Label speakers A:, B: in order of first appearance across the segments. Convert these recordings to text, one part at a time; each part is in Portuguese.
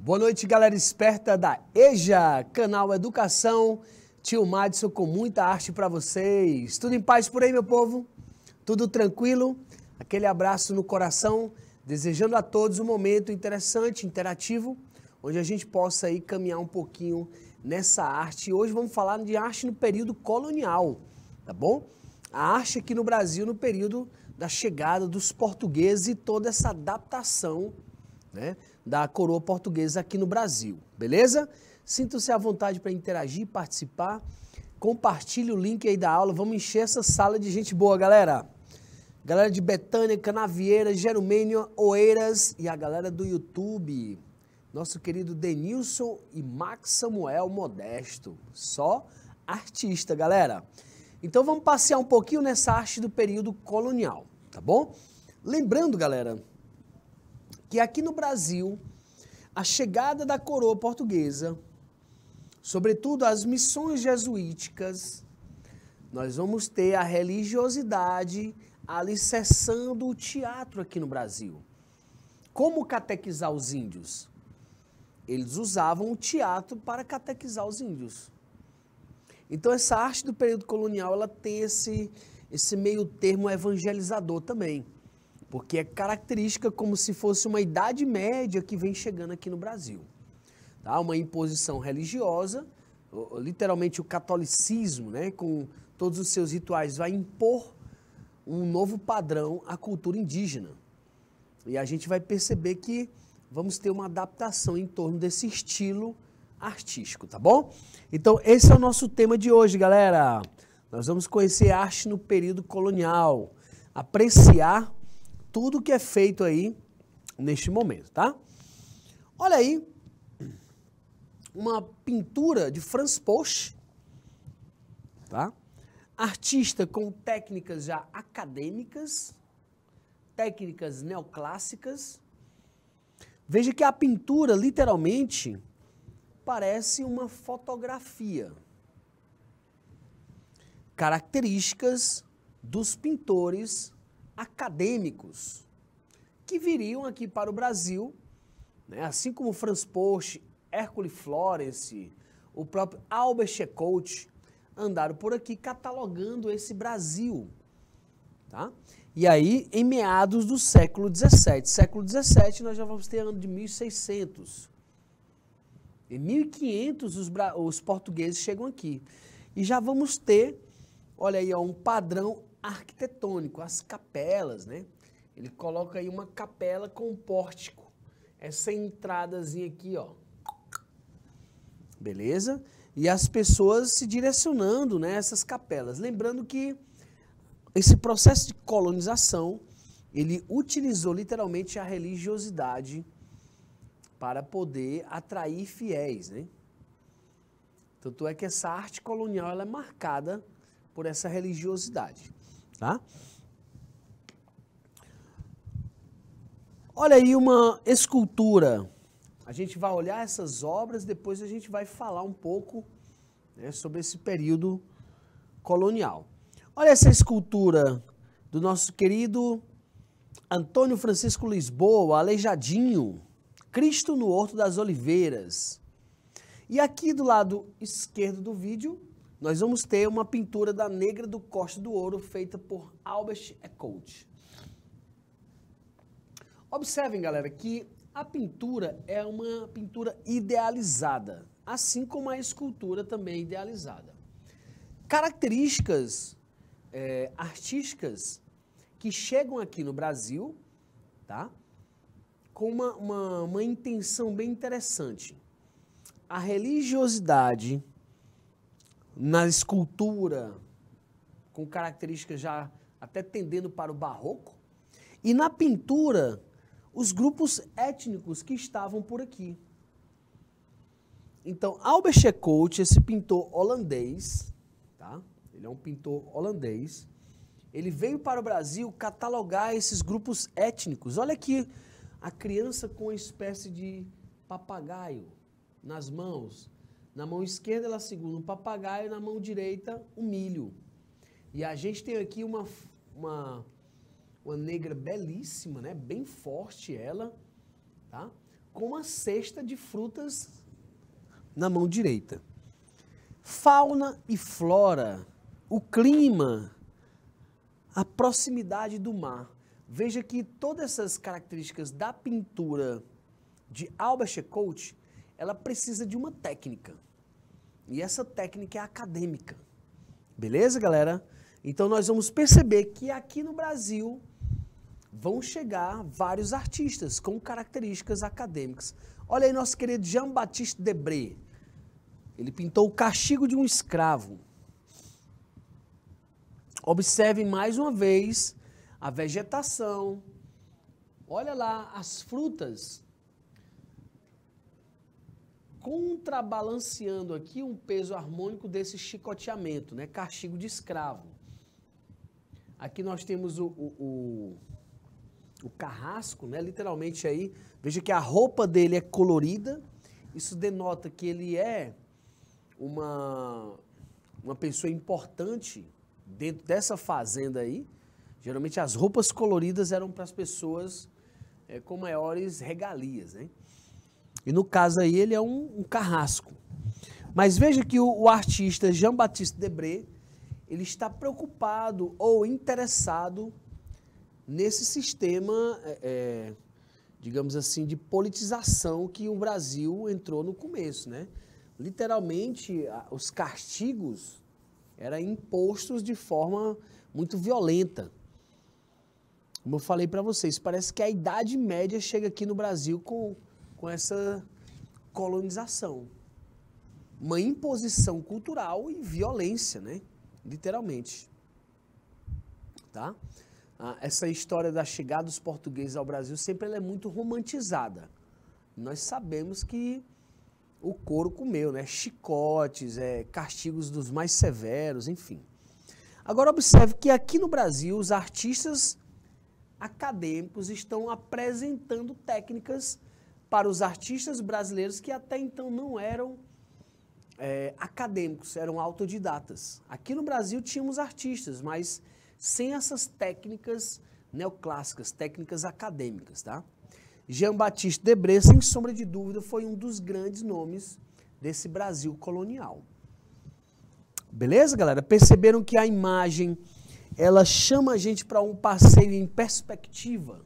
A: Boa noite, galera esperta da EJA, canal Educação. Tio Madison com muita arte para vocês. Tudo em paz por aí, meu povo? Tudo tranquilo? Aquele abraço no coração, desejando a todos um momento interessante, interativo, onde a gente possa aí caminhar um pouquinho nessa arte. Hoje vamos falar de arte no período colonial, tá bom? A arte aqui no Brasil no período da chegada dos portugueses e toda essa adaptação, né, da coroa portuguesa aqui no Brasil, beleza? Sintam-se à vontade para interagir, participar, compartilhe o link aí da aula, vamos encher essa sala de gente boa, galera. Galera de Betânia, Canavieira, Gerumênia, Oeiras e a galera do YouTube. Nosso querido Denilson e Max Samuel Modesto, só artista, galera. Então vamos passear um pouquinho nessa arte do período colonial, tá bom? Lembrando, galera, que aqui no Brasil, a chegada da coroa portuguesa, sobretudo as missões jesuíticas, nós vamos ter a religiosidade alicerçando o teatro aqui no Brasil. Como catequizar os índios? Eles usavam o teatro para catequizar os índios. Então essa arte do período colonial, ela tem esse meio termo evangelizador também, porque é característica como se fosse uma idade média que vem chegando aqui no Brasil. Tá? Uma imposição religiosa, literalmente o catolicismo, né, com todos os seus rituais, vai impor um novo padrão à cultura indígena. E a gente vai perceber que vamos ter uma adaptação em torno desse estilo artístico, tá bom? Então esse é o nosso tema de hoje, galera. Nós vamos conhecer arte no período colonial, apreciar tudo que é feito aí neste momento, tá? Olha aí, uma pintura de Franz Posch, tá? Artista com técnicas já acadêmicas, técnicas neoclássicas. Veja que a pintura, literalmente, parece uma fotografia. Características dos pintores acadêmicos que viriam aqui para o Brasil, né? Assim como Franz Posch, Hercule Florence, o próprio Albert Schout andaram por aqui catalogando esse Brasil, tá? E aí, em meados do século XVII. Século XVII nós já vamos ter ano de 1600. Em 1500 os portugueses chegam aqui. E já vamos ter, olha aí, ó, um padrão arquitetônico, as capelas, né? Ele coloca aí uma capela com um pórtico. Essa entradazinha aqui, ó. Beleza? E as pessoas se direcionando, né, essas capelas. Lembrando que esse processo de colonização, ele utilizou literalmente a religiosidade para poder atrair fiéis, né? Tanto é que essa arte colonial, ela é marcada por essa religiosidade, tá? Olha aí uma escultura. A gente vai olhar essas obras, depois a gente vai falar um pouco, né, sobre esse período colonial. Olha essa escultura do nosso querido Antônio Francisco Lisboa, Aleijadinho, Cristo no Horto das Oliveiras. E aqui do lado esquerdo do vídeo, nós vamos ter uma pintura da Negra do Costa do Ouro, feita por Albert Schout. Observem, galera, que a pintura é uma pintura idealizada, assim como a escultura também é idealizada. Características artísticas que chegam aqui no Brasil, tá? Com uma intenção bem interessante. A religiosidade na escultura, com características já até tendendo para o barroco, e na pintura, os grupos étnicos que estavam por aqui. Então, Albert Schout, esse pintor holandês, tá? Ele é um pintor holandês, ele veio para o Brasil catalogar esses grupos étnicos. Olha aqui, a criança com uma espécie de papagaio nas mãos. Na mão esquerda ela segura um papagaio, na mão direita um milho. E a gente tem aqui uma negra belíssima, né? Bem forte ela, tá? com uma cesta de frutas na mão direita. Fauna e flora, o clima, a proximidade do mar. Veja que todas essas características da pintura de Albert Couch, ela precisa de uma técnica. E essa técnica é acadêmica. Beleza, galera? Então nós vamos perceber que aqui no Brasil vão chegar vários artistas com características acadêmicas. Olha aí nosso querido Jean-Baptiste Debré. Ele pintou o Castigo de um Escravo. Observe mais uma vez a vegetação. Olha lá as frutas contrabalanceando aqui um peso harmônico desse chicoteamento, né? Castigo de escravo. Aqui nós temos o carrasco, né? Literalmente aí. Veja que a roupa dele é colorida. Isso denota que ele é uma pessoa importante dentro dessa fazenda aí. Geralmente as roupas coloridas eram para as pessoas com maiores regalias, né? E no caso aí ele é um carrasco. Mas veja que o artista Jean-Baptiste Debré, ele está preocupado ou interessado nesse sistema, digamos assim, de politização que o Brasil entrou no começo, né? Literalmente, os castigos eram impostos de forma muito violenta. Como eu falei para vocês, parece que a Idade Média chega aqui no Brasil com essa colonização. Uma imposição cultural e violência, né? Literalmente. Tá? Essa história da chegada dos portugueses ao Brasil sempre ela é muito romantizada. Nós sabemos que o couro comeu, né? Chicotes, castigos dos mais severos, enfim. Agora observe que aqui no Brasil os artistas acadêmicos estão apresentando técnicas para os artistas brasileiros que até então não eram acadêmicos, eram autodidatas. Aqui no Brasil tínhamos artistas, mas sem essas técnicas neoclássicas, técnicas acadêmicas, tá? Jean-Baptiste Debré, sem sombra de dúvida, foi um dos grandes nomes desse Brasil colonial. Beleza, galera? Perceberam que a imagem, ela chama a gente para um passeio em perspectiva.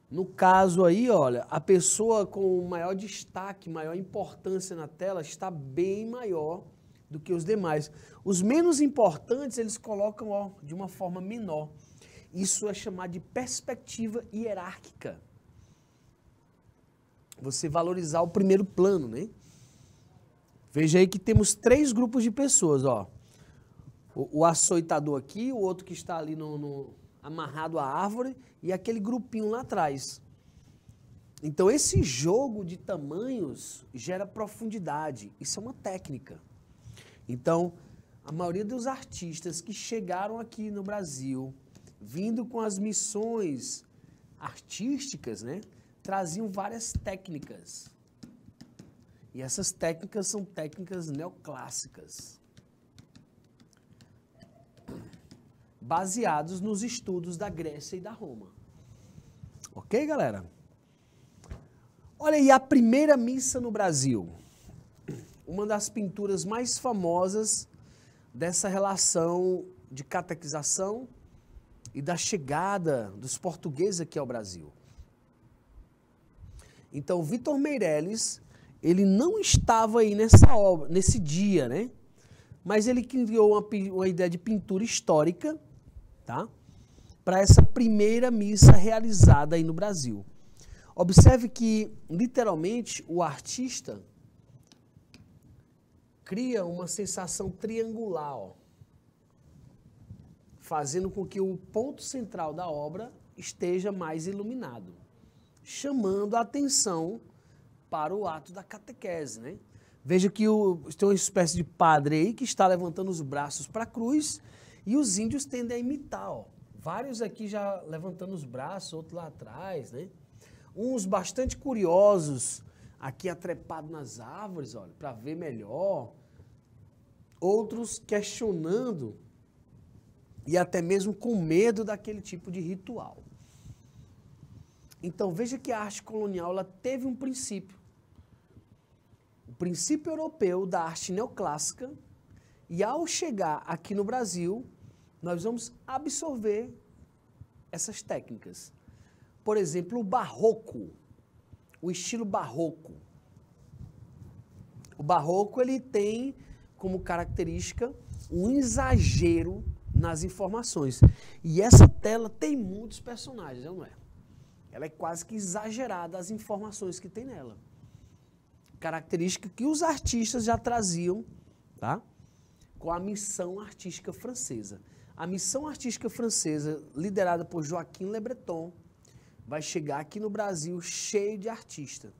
A: No caso aí, olha, a pessoa com maior destaque, maior importância na tela está bem maior do que os demais. Os menos importantes, eles colocam de uma forma menor. Isso é chamado de perspectiva hierárquica. Você valorizar o primeiro plano, né? Veja aí que temos 3 grupos de pessoas, ó. O açoitador aqui, o outro que está ali amarrado à árvore e aquele grupinho lá atrás. Então esse jogo de tamanhos gera profundidade. Isso é uma técnica. Então, a maioria dos artistas que chegaram aqui no Brasil, vindo com as missões artísticas, né, traziam várias técnicas. E essas técnicas são técnicas neoclássicas, baseados nos estudos da Grécia e da Roma. Ok, galera? Olha aí a primeira missa no Brasil. Uma das pinturas mais famosas dessa relação de catequização e da chegada dos portugueses aqui ao Brasil. Então, Vitor Meirelles, ele não estava aí nessa obra, nesse dia, né? Mas ele criou uma ideia de pintura histórica, tá? Para essa primeira missa realizada aí no Brasil. Observe que, literalmente, o artista cria uma sensação triangular, ó, fazendo com que o ponto central da obra esteja mais iluminado, chamando a atenção para o ato da catequese, né? Veja que tem uma espécie de padre aí que está levantando os braços para a cruz e os índios tendem a imitar, ó. Vários aqui já levantando os braços, outros lá atrás, né? Uns bastante curiosos, aqui atrepado nas árvores, olha, para ver melhor. Outros questionando e até mesmo com medo daquele tipo de ritual. Então veja que a arte colonial ela teve um princípio. O princípio europeu da arte neoclássica, e ao chegar aqui no Brasil, nós vamos absorver essas técnicas. Por exemplo, o barroco, o estilo barroco. O barroco ele tem como característica um exagero nas informações. E essa tela tem muitos personagens, não é? Ela é quase que exagerada as informações que tem nela. Característica que os artistas já traziam, tá? Com a missão artística francesa. A missão artística francesa, liderada por Joaquim Le Breton, vai chegar aqui no Brasil cheio de artistas.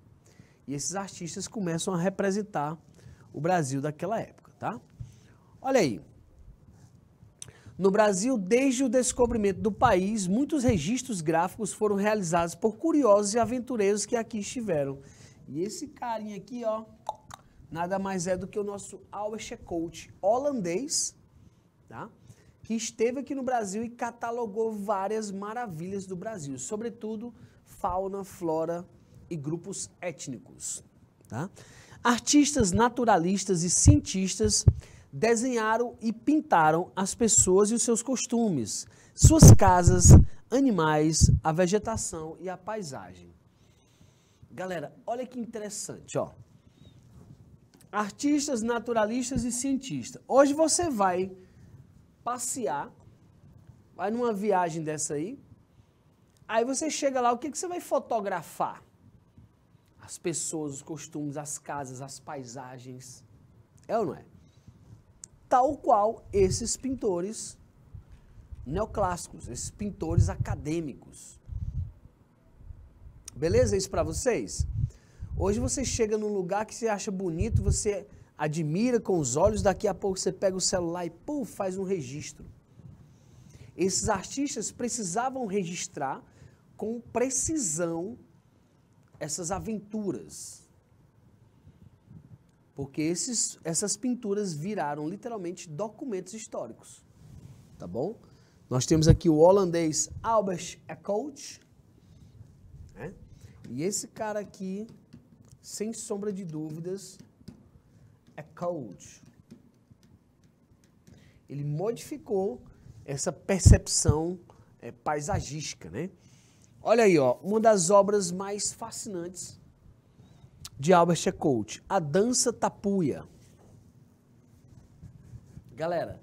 A: E esses artistas começam a representar o Brasil daquela época, tá? Olha aí. No Brasil, desde o descobrimento do país, muitos registros gráficos foram realizados por curiosos e aventureiros que aqui estiveram. E esse carinha aqui, ó, nada mais é do que o nosso Albert Eckhout, holandês, tá? Que esteve aqui no Brasil e catalogou várias maravilhas do Brasil, sobretudo fauna, flora e grupos étnicos, tá? Artistas naturalistas e cientistas desenharam e pintaram as pessoas e os seus costumes, suas casas, animais, a vegetação e a paisagem. Galera, olha que interessante, ó. Artistas, naturalistas e cientistas. Hoje você vai passear, vai numa viagem dessa aí você chega lá, o que você vai fotografar? As pessoas, os costumes, as casas, as paisagens. É ou não é? Tal qual esses pintores neoclássicos, esses pintores acadêmicos. Beleza isso para vocês? Hoje você chega num lugar que você acha bonito, você admira com os olhos, daqui a pouco você pega o celular e faz um registro. Esses artistas precisavam registrar com precisão essas aventuras. Porque essas pinturas viraram literalmente documentos históricos. Tá bom? Nós temos aqui o holandês Albert Eckhout, né? E esse cara aqui, sem sombra de dúvidas, Eckhout. Ele modificou essa percepção paisagística, né? Olha aí, ó, uma das obras mais fascinantes de Albert Eckhout, a dança tapuia. Galera,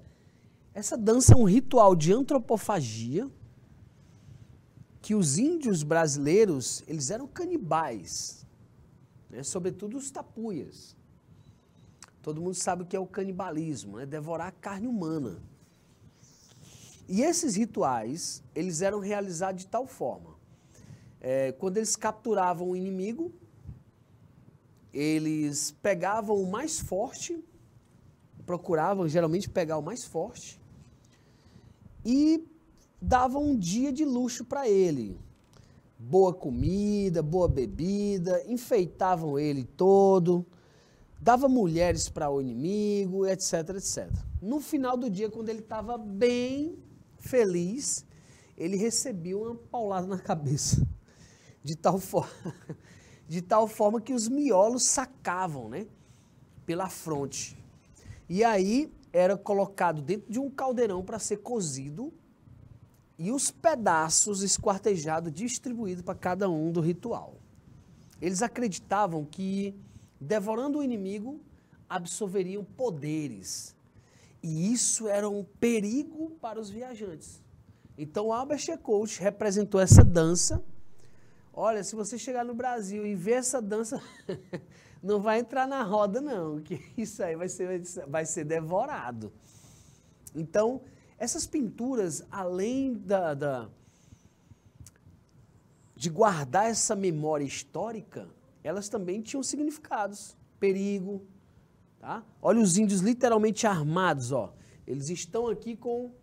A: essa dança é um ritual de antropofagia que os índios brasileiros, eles eram canibais, né? Sobretudo os tapuias. Todo mundo sabe o que é o canibalismo, né? Devorar a carne humana. E esses rituais, eles eram realizados de tal forma. Quando eles capturavam o inimigo, eles pegavam o mais forte, procuravam geralmente pegar o mais forte, e davam um dia de luxo para ele. Boa comida, boa bebida, enfeitavam ele todo, dava mulheres para o inimigo, etc, etc. No final do dia, quando ele estava bem feliz, ele recebia uma paulada na cabeça, de tal forma que os miolos sacavam, né, pela fronte. E aí era colocado dentro de um caldeirão para ser cozido e os pedaços esquartejados distribuídos para cada um do ritual. Eles acreditavam que, devorando o inimigo, absorveriam poderes. E isso era um perigo para os viajantes. Então, Albert Eckhout representou essa dança. Olha, se você chegar no Brasil e ver essa dança, não vai entrar na roda não, que isso aí vai ser devorado. Então, essas pinturas, além de guardar essa memória histórica, elas também tinham significados. Perigo, tá? Olha os índios literalmente armados, ó. Eles estão aqui com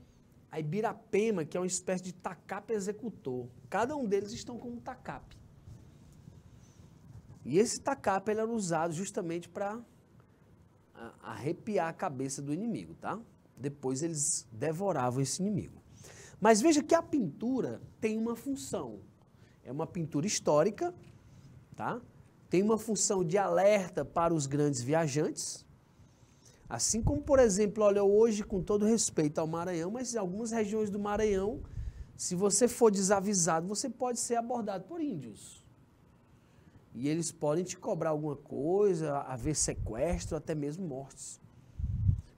A: a Ibirapema, que é uma espécie de tacape executor. Cada um deles estão com um tacape. E esse tacape ele era usado justamente para arrepiar a cabeça do inimigo, tá? Depois eles devoravam esse inimigo. Mas veja que a pintura tem uma função. é uma pintura histórica, tá? Tem uma função de alerta para os grandes viajantes, assim como, por exemplo, olha, hoje, com todo respeito ao Maranhão, mas em algumas regiões do Maranhão, se você for desavisado, você pode ser abordado por índios. E eles podem te cobrar alguma coisa, haver sequestro, até mesmo mortes.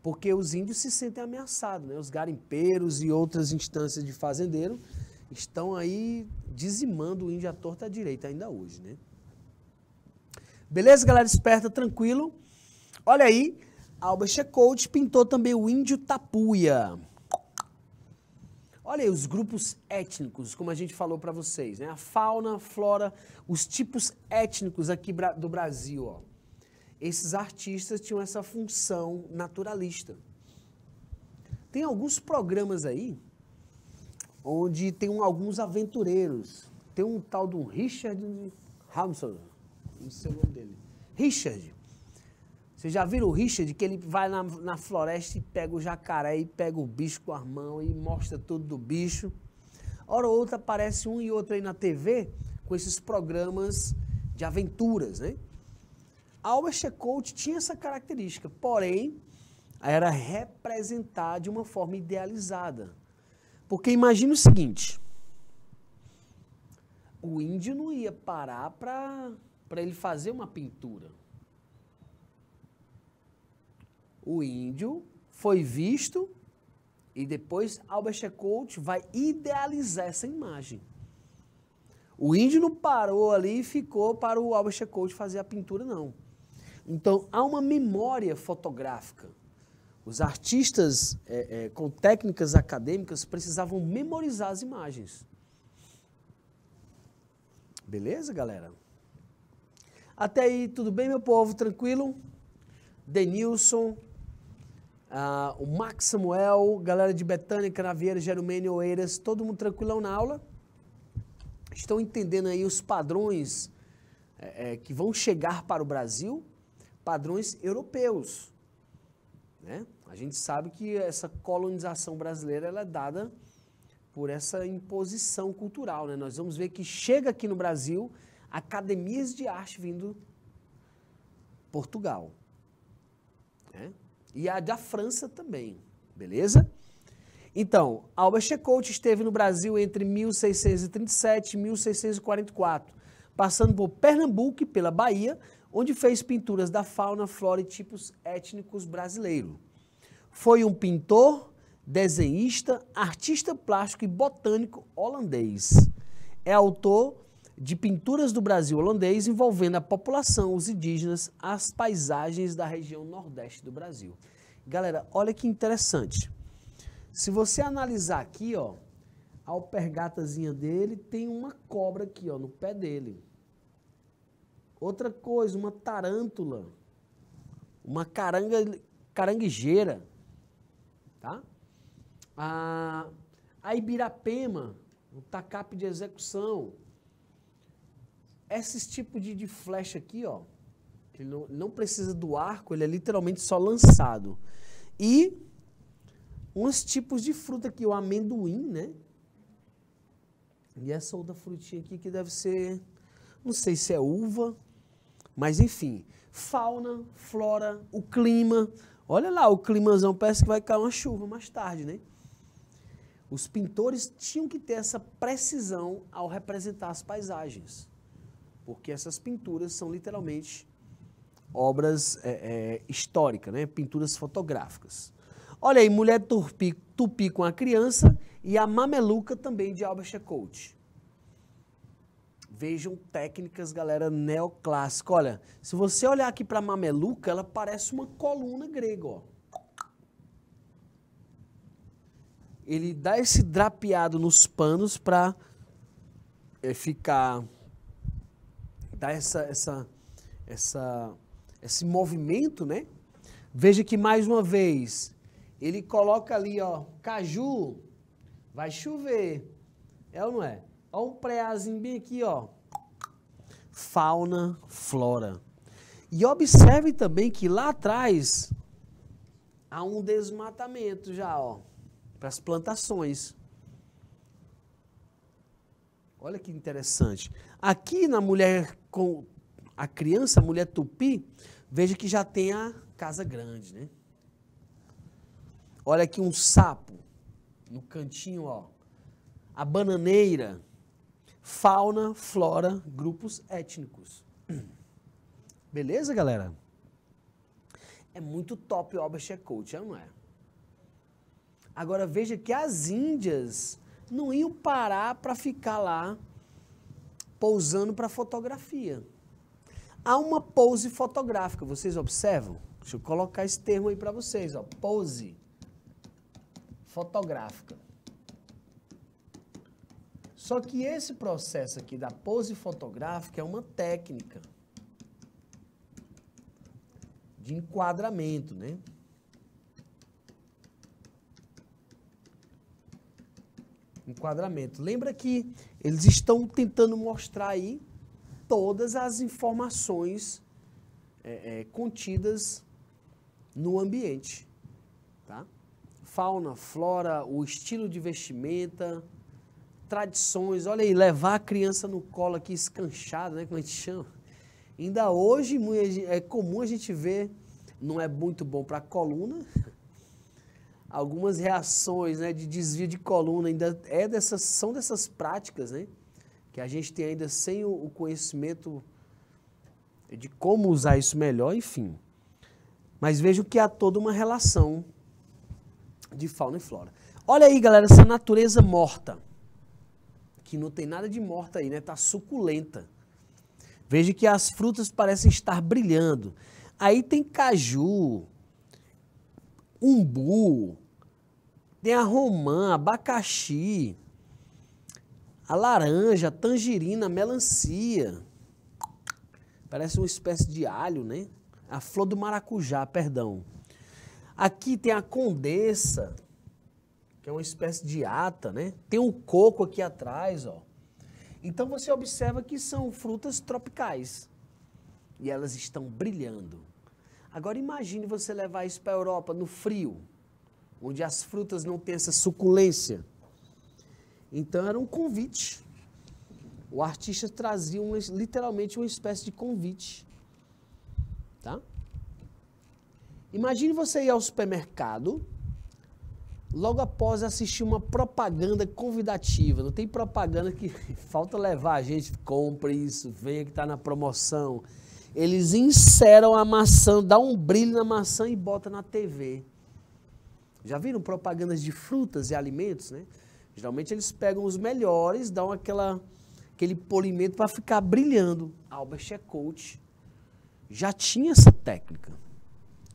A: Porque os índios se sentem ameaçados, né? Os garimpeiros e outras instâncias de fazendeiro estão aí dizimando o índio à torta à direita ainda hoje, né? Beleza, galera esperta, tranquilo? Olha aí, Albert Echols pintou também o índio tapuia. Olha aí os grupos étnicos, como a gente falou para vocês, né? A fauna, a flora, os tipos étnicos aqui do Brasil, ó. Esses artistas tinham essa função naturalista. Tem alguns programas aí, onde tem alguns aventureiros. Tem um tal de um Richard Hamilton, não sei o nome dele. Richard. Vocês já viram o Richard, que ele vai na floresta e pega o jacaré e pega o bicho com as mãos e mostra tudo do bicho. Hora ou outra aparece um e outro aí na TV com esses programas de aventuras, né? Albert Echols tinha essa característica, porém, era representar de uma forma idealizada. Porque imagina o seguinte, o índio não ia parar para ele fazer uma pintura. O índio foi visto e depois Albert Echols vai idealizar essa imagem. O índio não parou ali e ficou para o Albert Echols fazer a pintura, não. Então, há uma memória fotográfica. Os artistas com técnicas acadêmicas precisavam memorizar as imagens. Beleza, galera? Até aí, tudo bem, meu povo? Tranquilo? Denilson, o Max Samuel, galera de Betânia, Canavieira, Gerumene, Oeiras, todo mundo tranquilão na aula? Estão entendendo aí os padrões que vão chegar para o Brasil? Padrões europeus, né? A gente sabe que essa colonização brasileira ela é dada por essa imposição cultural, né? Nós vamos ver que chega aqui no Brasil academias de arte vindo Portugal, né? E a da França também, beleza? Então, Albert Echols esteve no Brasil entre 1637 e 1644, passando por Pernambuco e pela Bahia, onde fez pinturas da fauna, flora e tipos étnicos brasileiros. Foi um pintor, desenhista, artista plástico e botânico holandês. É autor de pinturas do Brasil holandês envolvendo a população, os indígenas, as paisagens da região nordeste do Brasil. Galera, olha que interessante. Se você analisar aqui, ó, a alpergatazinha dele tem uma cobra aqui, ó, no pé dele. Outra coisa, uma tarântula, uma caranguejeira, tá? A Ibirapema, um tacape de execução. Esses tipos de flecha aqui, ó, que não precisa do arco, ele é literalmente só lançado. E uns tipos de fruta aqui, o amendoim, né? E essa outra frutinha aqui que deve ser, não sei se é uva, mas enfim, fauna, flora, o clima. Olha lá, o climazão parece que vai cair uma chuva mais tarde, né? Os pintores tinham que ter essa precisão ao representar as paisagens, porque essas pinturas são literalmente obras históricas, né? Pinturas fotográficas. Olha aí, Mulher Tupi com a Criança e a Mameluca também de Albert Echols. Vejam técnicas, galera, neoclássica. Olha, se você olhar aqui para a Mameluca, ela parece uma coluna grega, ó. Ele dá esse drapeado nos panos para ficar, dar esse movimento, né? Veja que mais uma vez, ele coloca ali, ó, caju, vai chover, é ou não é? Olha um preazinho bem aqui, ó. Fauna, flora. E observe também que lá atrás há um desmatamento já, ó, para as plantações. Olha que interessante. Aqui na mulher com a criança, a mulher tupi, veja que já tem a casa grande, né? Olha aqui um sapo no cantinho, ó. A bananeira, fauna, flora, grupos étnicos. Beleza, galera? É muito top o Albert Eckhout, não é? Agora veja que as índias não iam parar para ficar lá pousando para fotografia. Há uma pose fotográfica, vocês observam? Deixa eu colocar esse termo aí para vocês, ó, pose fotográfica. Só que esse processo aqui da pose fotográfica é uma técnica de enquadramento, né? Enquadramento. Lembra que eles estão tentando mostrar aí todas as informações contidas no ambiente, tá? Fauna, flora, o estilo de vestimenta, tradições. Olha aí, levar a criança no colo aqui escanchada, né, como a gente chama. Ainda hoje é comum a gente ver, não é muito bom para a coluna, algumas reações, né, de desvio de coluna, ainda são dessas práticas, né, que a gente tem ainda sem o conhecimento de como usar isso melhor, enfim. Mas vejo que há toda uma relação de fauna e flora. Olha aí, galera, essa natureza morta, que não tem nada de morta aí, né, tá suculenta. Veja que as frutas parecem estar brilhando. Aí tem caju, umbu, tem a romã, abacaxi, a laranja, a tangerina, a melancia. Parece uma espécie de alho, né? A flor do maracujá, perdão. Aqui tem a condessa, que é uma espécie de ata, né? Tem um coco aqui atrás, ó. Então você observa que são frutas tropicais e elas estão brilhando. Agora imagine você levar isso para a Europa, no frio, onde as frutas não têm essa suculência. Então era um convite. O artista trazia literalmente uma espécie de convite. Tá? Imagine você ir ao supermercado, logo após assistir uma propaganda convidativa. Não tem propaganda que falta levar a gente, compre isso, venha que está na promoção. Eles inseram a maçã, dá um brilho na maçã e bota na TV. Já viram propagandas de frutas e alimentos, né? Geralmente eles pegam os melhores, dão aquele polimento para ficar brilhando. Albert Eckhout já tinha essa técnica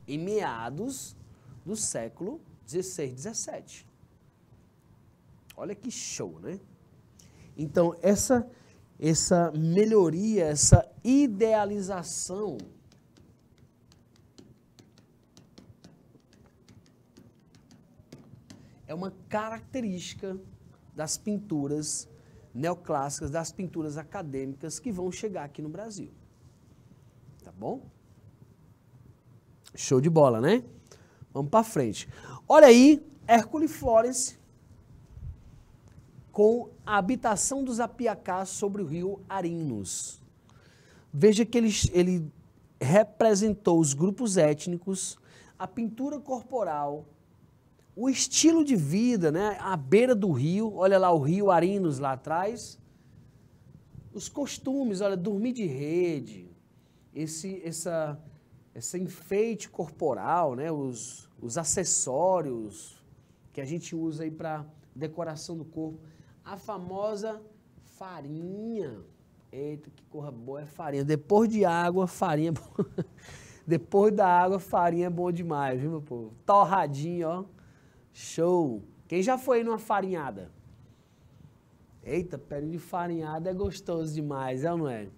A: em meados do século 16, 17. Olha que show, né? Então, essa melhoria, essa idealização é uma característica das pinturas neoclássicas, das pinturas acadêmicas que vão chegar aqui no Brasil. Tá bom? Show de bola, né? Vamos para frente. Olha aí, Hercule Florence com a habitação dos Apiacás sobre o rio Arinos. Veja que ele representou os grupos étnicos, a pintura corporal, o estilo de vida, né? À beira do rio, olha lá o rio Arinos lá atrás, os costumes, olha, dormir de rede, esse enfeite corporal, né? Os acessórios que a gente usa aí para decoração do corpo, a famosa farinha. Eita, que coisa boa é farinha. Depois de água, farinha é bom. Depois da água, farinha é bom demais, viu, meu povo? Torradinho, ó. Show. Quem já foi numa farinhada? Eita, pé de farinhada é gostoso demais, é ou não é?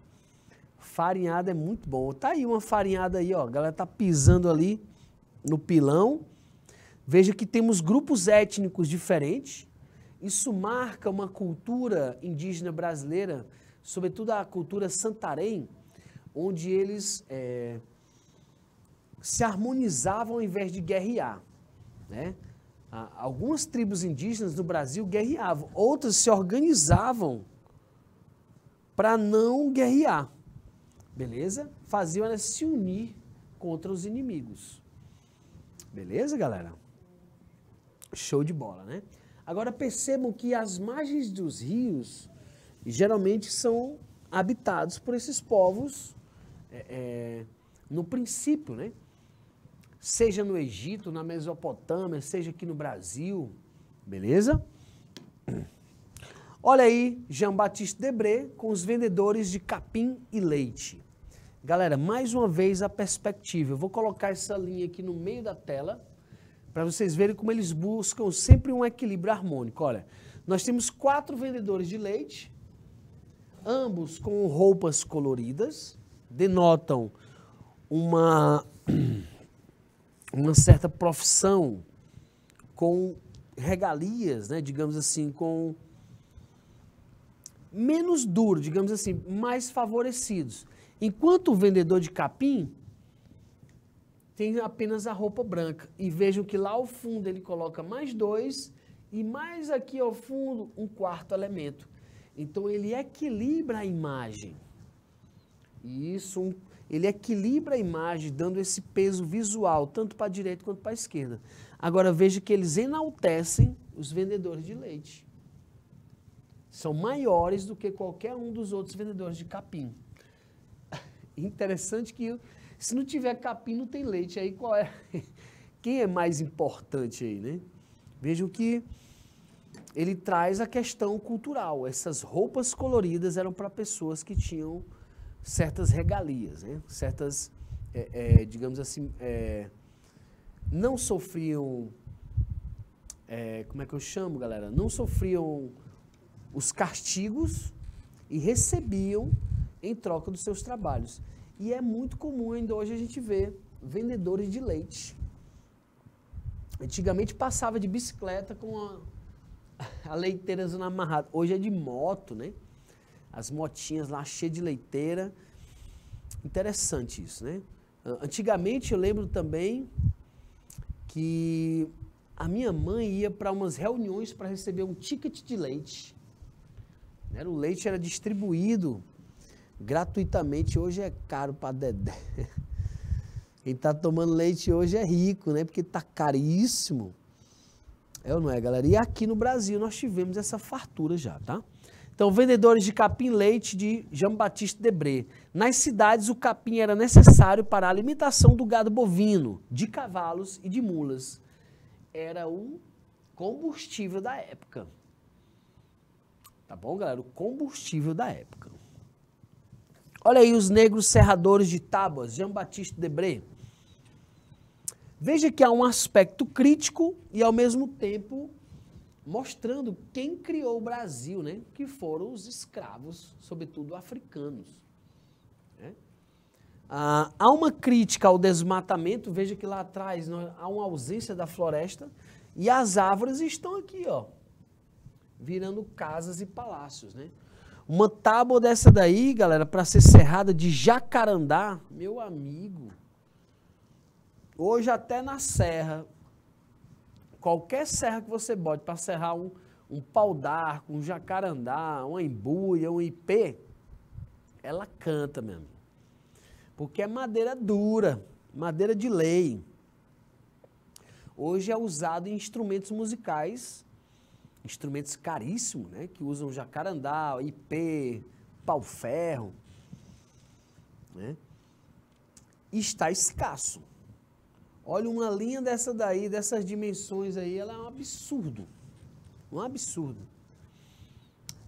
A: Farinhada é muito bom. Tá aí uma farinhada aí, ó. A galera tá pisando ali no pilão. Veja que temos grupos étnicos diferentes. Isso marca uma cultura indígena brasileira, sobretudo a cultura santarém, onde eles se harmonizavam ao invés de guerrear, né? Algumas tribos indígenas no Brasil guerreavam, outras se organizavam para não guerrear, beleza? Faziam elas se unir contra os inimigos. Beleza, galera? Show de bola, né? Agora percebam que as margens dos rios geralmente são habitados por esses povos no princípio, né? Seja no Egito, na Mesopotâmia, seja aqui no Brasil, beleza? Olha aí, Jean-Baptiste Debré com os vendedores de capim e leite. Galera, mais uma vez a perspectiva. Eu vou colocar essa linha aqui no meio da tela para vocês verem como eles buscam sempre um equilíbrio harmônico. Olha, nós temos 4 vendedores de leite, ambos com roupas coloridas, denotam uma certa profissão com regalias, né, digamos assim, com menos duro, digamos assim, mais favorecidos. Enquanto o vendedor de capim tem apenas a roupa branca. E vejam que lá ao fundo ele coloca mais 2 e mais aqui ao fundo um 4º elemento. Então ele equilibra a imagem. Isso, ele equilibra a imagem, dando esse peso visual, tanto para a direita quanto para a esquerda. Agora veja que eles enaltecem os vendedores de leite. São maiores do que qualquer um dos outros vendedores de capim. Interessante que se não tiver capim, não tem leite. Aí qual é? Quem é mais importante aí, né? Vejam que ele traz a questão cultural. Essas roupas coloridas eram para pessoas que tinham certas regalias, né? Certas, digamos assim, não sofriam, como é que eu chamo, galera? Não sofriam os castigos e recebiam em troca dos seus trabalhos. E é muito comum ainda hoje a gente ver vendedores de leite. Antigamente passava de bicicleta com a leiteira amarrada. Hoje é de moto, né? As motinhas lá cheias de leiteira. Interessante isso, né? Antigamente eu lembro também que a minha mãe ia para umas reuniões para receber um ticket de leite. O leite era distribuído gratuitamente. Hoje é caro para dedé. Quem está tomando leite hoje é rico, né? Porque está caríssimo. É ou não é, galera? E aqui no Brasil nós tivemos essa fartura já, tá? Então, vendedores de capim-leite de Jean-Baptiste Debré. Nas cidades, o capim era necessário para a alimentação do gado bovino, de cavalos e de mulas. Era o combustível da época. Tá bom, galera? O combustível da época. Olha aí os negros serradores de tábuas, Jean-Baptiste Debré. Veja que há um aspecto crítico e, ao mesmo tempo, mostrando quem criou o Brasil, né? Que foram os escravos, sobretudo africanos. Né? Há uma crítica ao desmatamento. Veja que lá atrás há uma ausência da floresta e as árvores estão aqui, ó, virando casas e palácios, né? Uma tábua dessa daí, galera, para ser serrada de jacarandá, meu amigo, hoje até na serra, qualquer serra que você bote para serrar um pau-d'arco, um jacarandá, uma embuia, um ipê, ela canta mesmo. Porque é madeira dura, madeira de lei. Hoje é usado em instrumentos musicais, instrumentos caríssimos, né? Que usam jacarandá, ipê, pau-ferro, né? E está escasso. Olha, uma linha dessa daí, dessas dimensões aí, ela é um absurdo. Um absurdo.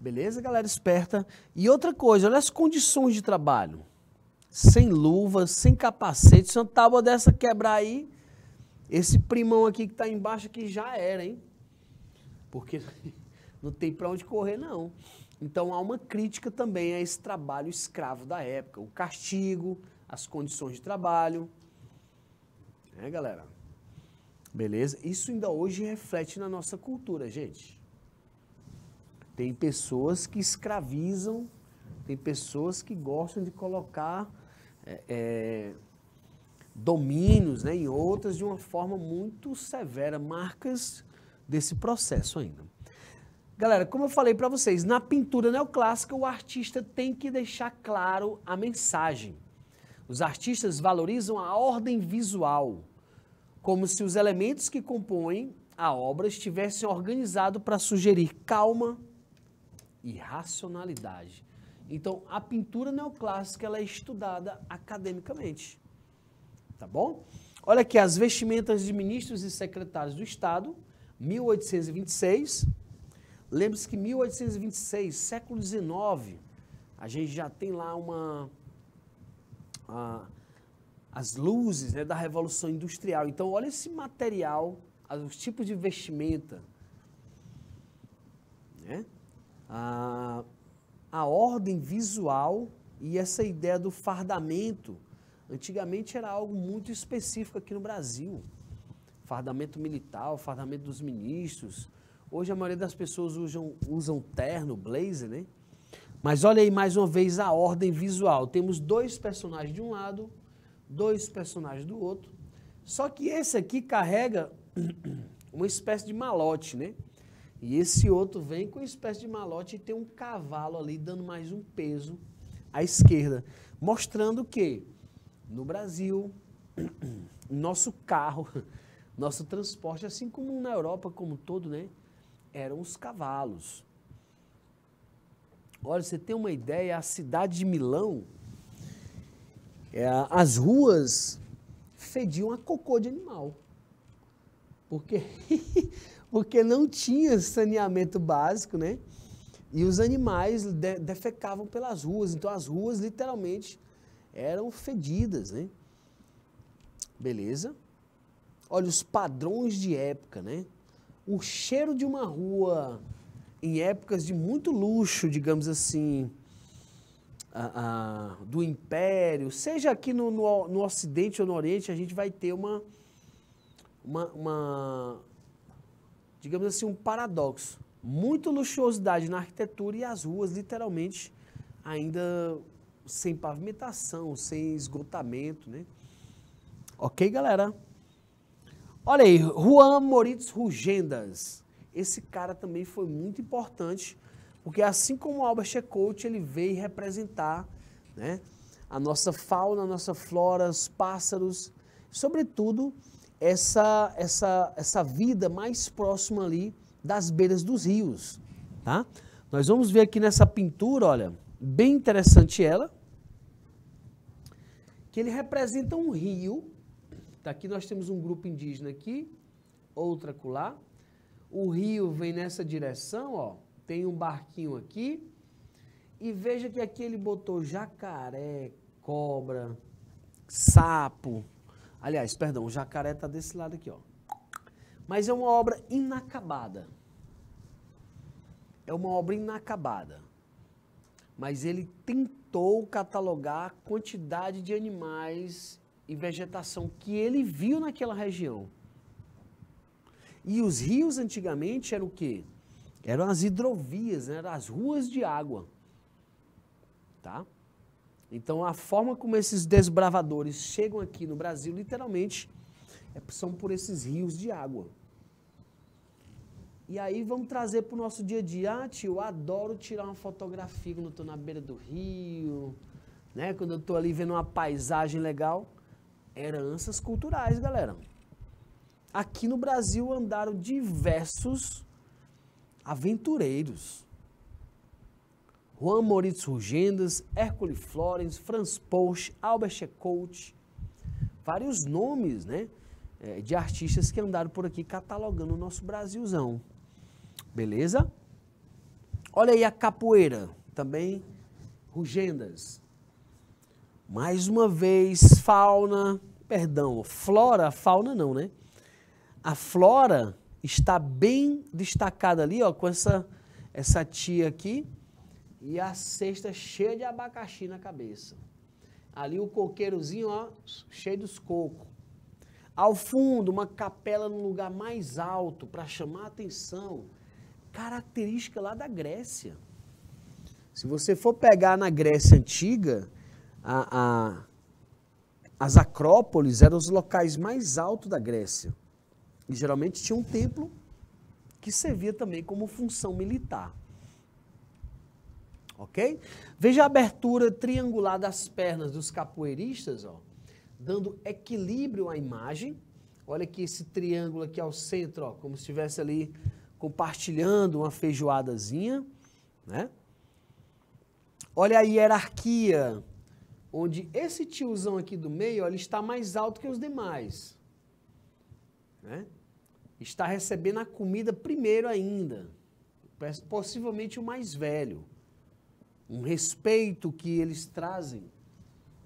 A: Beleza, galera esperta? E outra coisa, olha as condições de trabalho. Sem luva, sem capacete. Se uma tábua dessa quebrar aí, esse primão aqui que está embaixo aqui já era, hein? Porque não tem para onde correr, não. Então há uma crítica também a esse trabalho escravo da época. O castigo, as condições de trabalho. É, galera? Beleza? Isso ainda hoje reflete na nossa cultura, gente. Tem pessoas que escravizam, tem pessoas que gostam de colocar domínios, né, em outras de uma forma muito severa, marcas desse processo ainda. Galera, como eu falei para vocês, na pintura neoclássica o artista tem que deixar claro a mensagem. Os artistas valorizam a ordem visual, como se os elementos que compõem a obra estivessem organizados para sugerir calma e racionalidade. Então, a pintura neoclássica ela é estudada academicamente, tá bom? Olha aqui, as vestimentas de ministros e secretários do Estado, 1826. Lembre-se que 1826, século XIX, a gente já tem lá as luzes, né, da Revolução Industrial. Então, olha esse material, os tipos de vestimenta, né? A ordem visual e essa ideia do fardamento, antigamente era algo muito específico aqui no Brasil. Fardamento militar, o fardamento dos ministros. Hoje a maioria das pessoas usam terno, blazer, né? Mas olha aí mais uma vez a ordem visual. Temos dois personagens de um lado, dois personagens do outro. Só que esse aqui carrega uma espécie de malote, né? E esse outro vem com uma espécie de malote e tem um cavalo ali dando mais um peso à esquerda. Mostrando que no Brasil, nosso carro, nosso transporte, assim como na Europa como um todo, né? Eram os cavalos. Olha, você tem uma ideia, a cidade de Milão, as ruas fediam a cocô de animal. Porque não tinha saneamento básico, né? E os animais defecavam pelas ruas. Então as ruas literalmente eram fedidas, né? Beleza? Olha os padrões de época, né? O cheiro de uma rua em épocas de muito luxo, digamos assim, do Império, seja aqui no Ocidente ou no Oriente, a gente vai ter digamos assim, um paradoxo. Muita luxuosidade na arquitetura e as ruas, literalmente, ainda sem pavimentação, sem esgotamento, né? Ok, galera? Olha aí, Juan Moritz Rugendas. Esse cara também foi muito importante, porque assim como o Albert Eckhout, ele veio representar, né, a nossa fauna, a nossa flora, os pássaros, sobretudo essa vida mais próxima ali das beiras dos rios, tá? Nós vamos ver aqui nessa pintura, olha, bem interessante ela, que ele representa um rio. Tá, aqui nós temos um grupo indígena aqui, outra acolá. O rio vem nessa direção, ó, tem um barquinho aqui, e veja que aqui ele botou jacaré, cobra, sapo. Aliás, perdão, o jacaré está desse lado aqui, ó. Mas é uma obra inacabada. É uma obra inacabada. Mas ele tentou catalogar a quantidade de animais e vegetação que ele viu naquela região. E os rios antigamente eram o quê? Eram as hidrovias, né? Eram as ruas de água. Tá? Então, a forma como esses desbravadores chegam aqui no Brasil, literalmente, são por esses rios de água. E aí vamos trazer para o nosso dia a dia. Ah, tio, eu adoro tirar uma fotografia quando eu estou na beira do rio, né? Quando eu estou ali vendo uma paisagem legal. Heranças culturais, galera. Aqui no Brasil andaram diversos aventureiros. Juan Moritz Rugendas, Hercule Florence, Franz Pouch, Albert Eckhout, vários nomes, né, de artistas que andaram por aqui catalogando o nosso Brasilzão. Beleza? Olha aí a capoeira, também Rugendas. Mais uma vez, flora, fauna não, né? A flora está bem destacada ali, ó, com essa tia aqui e a cesta cheia de abacaxi na cabeça. Ali o coqueirozinho, ó, cheio dos cocos. Ao fundo, uma capela num lugar mais alto para chamar a atenção. Característica lá da Grécia. Se você for pegar na Grécia Antiga, as acrópolis eram os locais mais altos da Grécia. E geralmente tinha um templo que servia também como função militar. Ok? Veja a abertura triangular das pernas dos capoeiristas, ó, dando equilíbrio à imagem. Olha aqui esse triângulo aqui ao centro, ó, como se estivesse ali compartilhando uma feijoadazinha, né? Olha a hierarquia, onde esse tiozão aqui do meio, ó, ele está mais alto que os demais, né? Está recebendo a comida primeiro ainda, possivelmente o mais velho. Um respeito que eles trazem,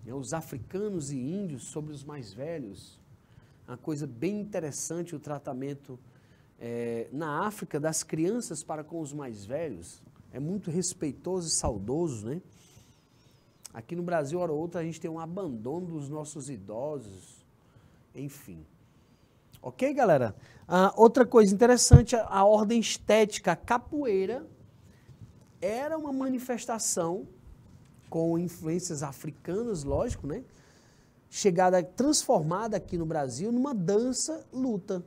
A: né, os africanos e índios sobre os mais velhos. Uma coisa bem interessante o tratamento na África das crianças para com os mais velhos. É muito respeitoso e saudoso, né? Aqui no Brasil, hora ou outra, a gente tem um abandono dos nossos idosos, enfim. Ok, galera? Outra coisa interessante, a ordem estética, a capoeira, era uma manifestação com influências africanas, lógico, né? Transformada aqui no Brasil numa dança-luta.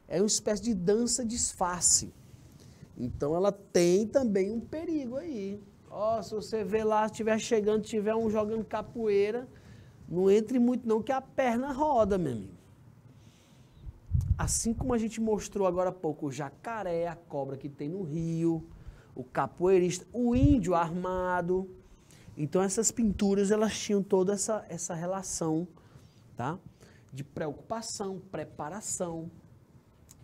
A: É uma espécie de dança-disfarce. Então, ela tem também um perigo aí. Ó, se você vê lá, estiver chegando, tiver um jogando capoeira, não entre muito não, que a perna roda, meu amigo. Assim como a gente mostrou agora há pouco o jacaré, a cobra que tem no rio, o capoeirista, o índio armado. Então, essas pinturas, elas tinham toda essa relação, tá? De preocupação, preparação.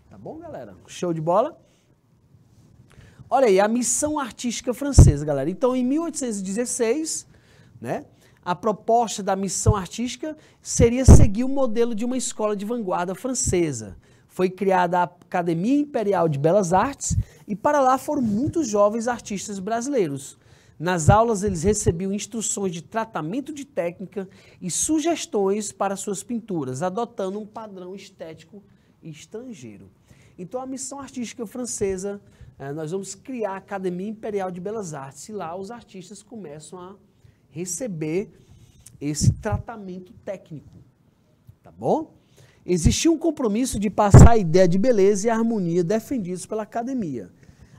A: Tá bom, galera? Show de bola? Olha aí, a missão artística francesa, galera. Então, em 1816, né, a proposta da missão artística seria seguir o modelo de uma escola de vanguarda francesa. Foi criada a Academia Imperial de Belas Artes e para lá foram muitos jovens artistas brasileiros. Nas aulas, eles recebiam instruções de tratamento de técnica e sugestões para suas pinturas, adotando um padrão estético estrangeiro. Então, a missão artística francesa, nós vamos criar a Academia Imperial de Belas Artes, e lá os artistas começam a receber esse tratamento técnico, tá bom? Existia um compromisso de passar a ideia de beleza e harmonia defendidos pela academia.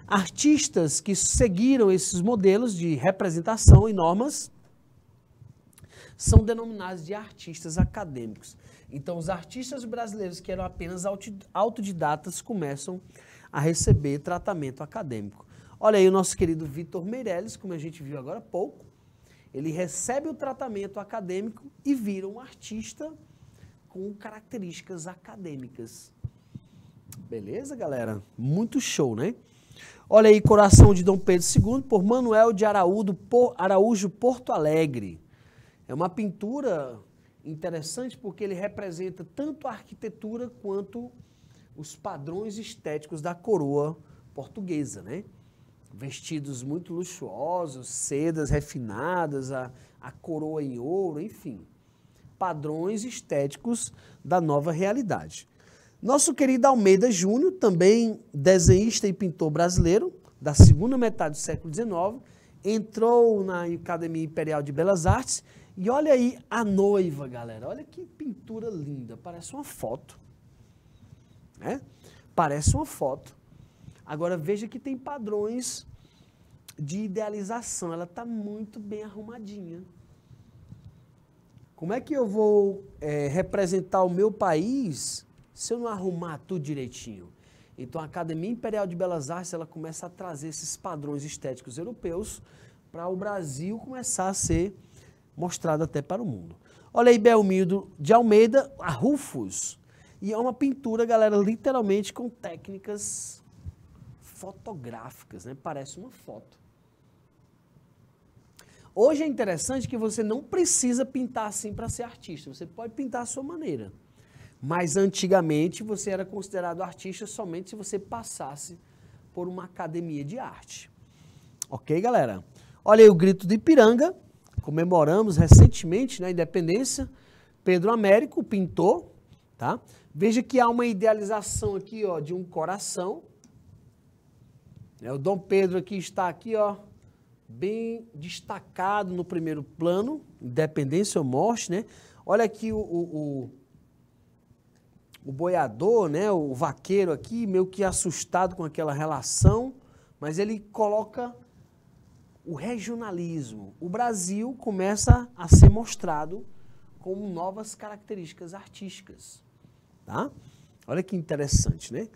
A: Artistas que seguiram esses modelos de representação e normas são denominados de artistas acadêmicos. Então, os artistas brasileiros que eram apenas autodidatas começam a receber tratamento acadêmico. Olha aí o nosso querido Vitor Meirelles, como a gente viu agora há pouco, ele recebe o tratamento acadêmico e vira um artista com características acadêmicas. Beleza, galera? Muito show, né? Olha aí, Coração de Dom Pedro II, por Manuel de Araújo Porto Alegre. É uma pintura interessante porque ele representa tanto a arquitetura quanto os padrões estéticos da coroa portuguesa, né? Vestidos muito luxuosos, sedas refinadas, a coroa em ouro, enfim. Padrões estéticos da nova realidade. Nosso querido Almeida Júnior, também desenhista e pintor brasileiro, da segunda metade do século XIX, entrou na Academia Imperial de Belas Artes e olha aí a noiva, galera. Olha que pintura linda, parece uma foto. Né? Parece uma foto. Agora veja que tem padrões de idealização, ela está muito bem arrumadinha. Como é que eu vou representar o meu país se eu não arrumar tudo direitinho? Então a Academia Imperial de Belas Artes, ela começa a trazer esses padrões estéticos europeus para o Brasil começar a ser mostrado até para o mundo. Olha aí, Belmiro de Almeida, a Rufus. E é uma pintura, galera, literalmente com técnicas fotográficas, né? Parece uma foto. Hoje é interessante que você não precisa pintar assim para ser artista, você pode pintar à sua maneira. Mas antigamente você era considerado artista somente se você passasse por uma academia de arte. Ok, galera? Olha aí o Grito do Ipiranga, comemoramos recentemente, né, a independência. Pedro Américo, pintor, tá? Veja que há uma idealização aqui, ó, de um coração. O Dom Pedro aqui está aqui, ó, bem destacado no primeiro plano, independência ou morte, né? Olha aqui o o boiador, né, o vaqueiro aqui, meio que assustado com aquela relação, mas ele coloca o regionalismo. O Brasil começa a ser mostrado com novas características artísticas, tá? Olha que interessante, né?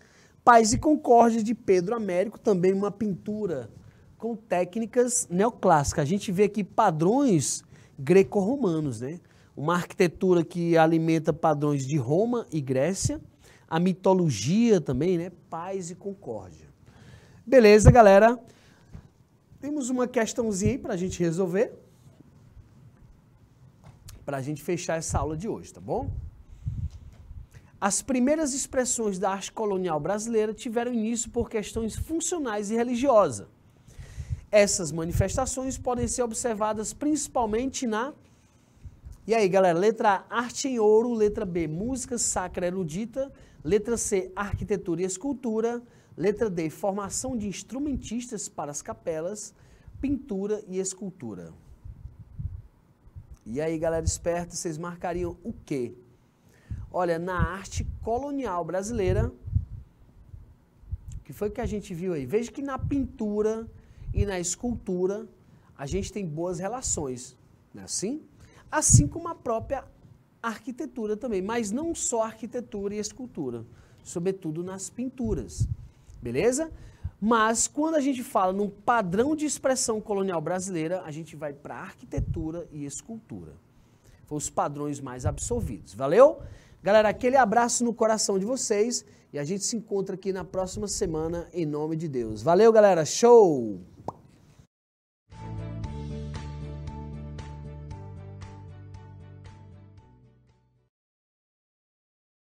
A: Paz e Concórdia de Pedro Américo, também uma pintura com técnicas neoclássicas. A gente vê aqui padrões greco-romanos, né? Uma arquitetura que alimenta padrões de Roma e Grécia, a mitologia também, né? Paz e Concórdia. Beleza, galera? Temos uma questãozinha aí para a gente resolver, para a gente fechar essa aula de hoje, tá bom? As primeiras expressões da arte colonial brasileira tiveram início por questões funcionais e religiosas. Essas manifestações podem ser observadas principalmente na... E aí, galera? Letra A, arte em ouro. Letra B, música sacra erudita. Letra C, arquitetura e escultura. Letra D, formação de instrumentistas para as capelas. Pintura e escultura. E aí, galera esperta, vocês marcariam o quê? Olha, na arte colonial brasileira, que foi que a gente viu aí? Veja que na pintura e na escultura a gente tem boas relações, não é assim? Assim como a própria arquitetura também, mas não só arquitetura e escultura, sobretudo nas pinturas, beleza? Mas quando a gente fala num padrão de expressão colonial brasileira, a gente vai para arquitetura e escultura. Foram os padrões mais absorvidos, valeu? Galera, aquele abraço no coração de vocês e a gente se encontra aqui na próxima semana em nome de Deus. Valeu, galera, show!